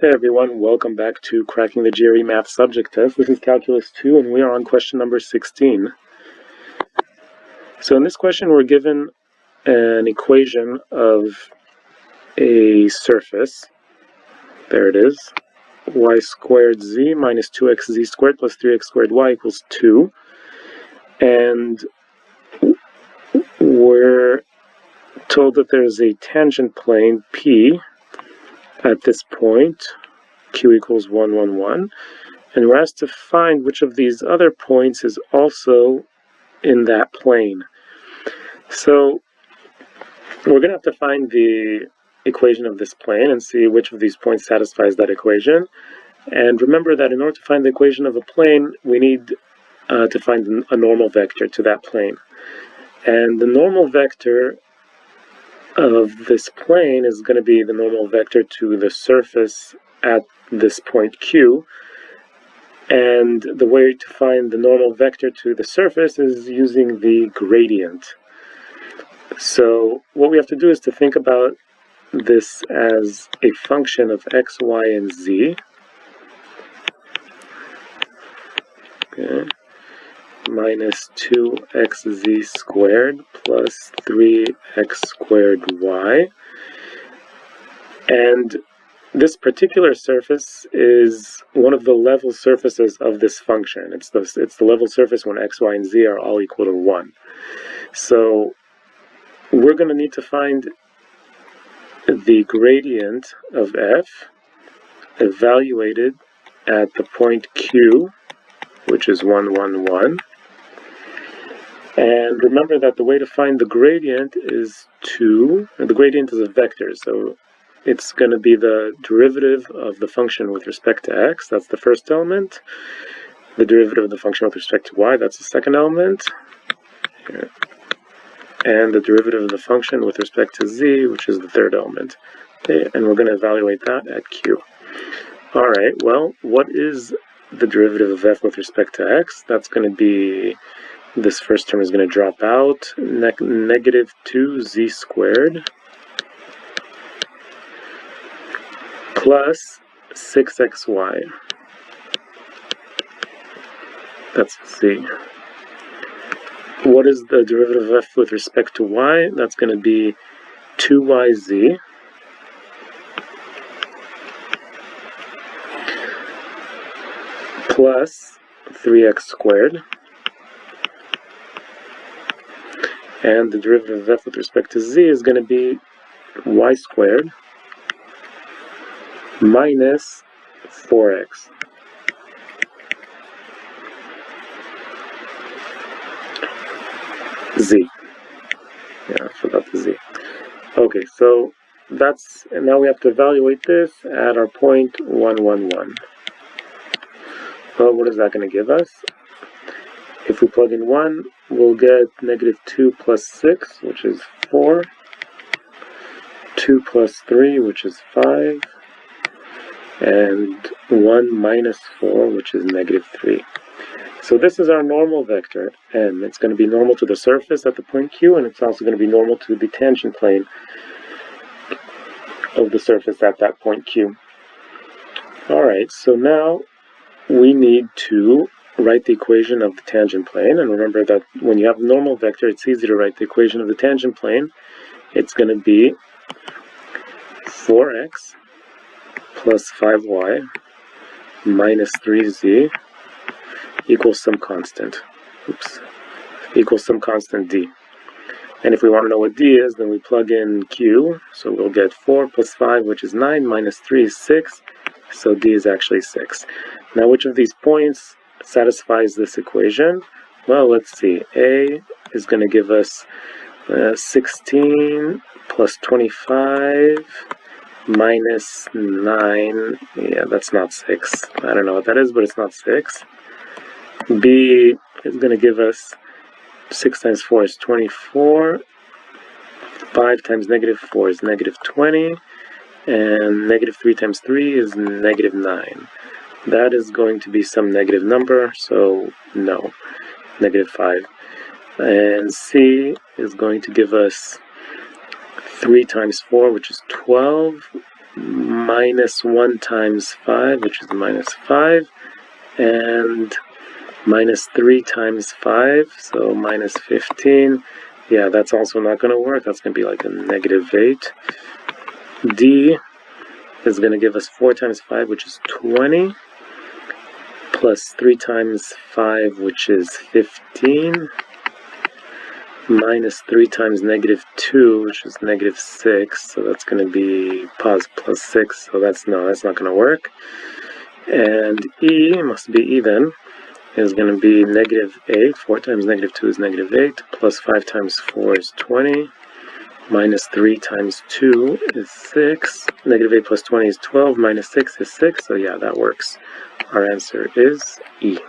Hey everyone, welcome back to Cracking the GRE Math Subject Test. This is Calculus 2 and we are on question number 16. So in this question we're given an equation of a surface. There it is. Y squared z minus 2xz squared plus 3x squared y equals 2. And we're told that there's a tangent plane P at this point, q equals 1, 1, 1, and we're asked to find which of these other points is also in that plane. So we're going to have to find the equation of this plane and see which of these points satisfies that equation. And remember that in order to find the equation of a plane, we need to find a normal vector to that plane. And the normal vector of this plane is going to be the normal vector to the surface at this point Q. And the way to find the normal vector to the surface is using the gradient. So what we have to do is to think about this as a function of x, y, and z. Okay. Minus 2xz squared plus 3x squared y. And this particular surface is one of the level surfaces of this function. It's the level surface when x, y, and z are all equal to 1. So we're going to need to find the gradient of f evaluated at the point Q, which is 1, 1, 1. And remember that the way to find the gradient is the gradient is a vector, so it's going to be the derivative of the function with respect to x, that's the first element. The derivative of the function with respect to y, that's the second element. Here. And the derivative of the function with respect to z, which is the third element. Okay, and we're going to evaluate that at q. Alright, well, what is the derivative of f with respect to x? That's going to be, this first term is going to drop out, negative 2z squared plus 6xy. That's z. What is the derivative of f with respect to y? That's going to be 2yz plus 3x squared. And the derivative of f with respect to z is going to be y squared minus 4x. Z. Yeah, I forgot the z. Okay, so that's, and now we have to evaluate this at our point 1, 1, 1. Well, what is that going to give us? If we plug in 1, we'll get negative 2 plus 6, which is 4. 2 plus 3, which is 5. And 1 minus 4, which is negative 3. So this is our normal vector, and it's going to be normal to the surface at the point Q, and it's also going to be normal to the tangent plane of the surface at that point Q. Alright, so now we need to write the equation of the tangent plane, and remember that when you have a normal vector, it's easy to write the equation of the tangent plane. It's going to be 4x plus 5y minus 3z equals some constant. Equals some constant d. And if we want to know what d is, then we plug in q, so we'll get 4 plus 5, which is 9, minus 3 is 6, so d is actually 6. Now, which of these points satisfies this equation? Well, let's see. A is going to give us 16 plus 25 minus 9. Yeah, that's not 6. I don't know what that is, but it's not 6. B is going to give us 6 times 4 is 24. 5 times negative 4 is negative 20. And negative 3 times 3 is negative 9. That is going to be some negative number, so no, negative 5. And C is going to give us 3 times 4, which is 12, minus 1 times 5, which is minus 5, and minus 3 times 5, so minus 15. Yeah, that's also not going to work. That's going to be like a negative 8. D is going to give us 4 times 5, which is 20, plus 3 times 5, which is 15, minus 3 times negative 2, which is negative 6, so that's going to be plus 6, so that's not going to work. And E, must be E then, is going to be negative 8. 4 times negative 2 is negative 8, plus 5 times 4 is 20, minus 3 times 2 is 6, negative 8 plus 20 is 12, minus 6 is 6, so yeah, that works. Our answer is E.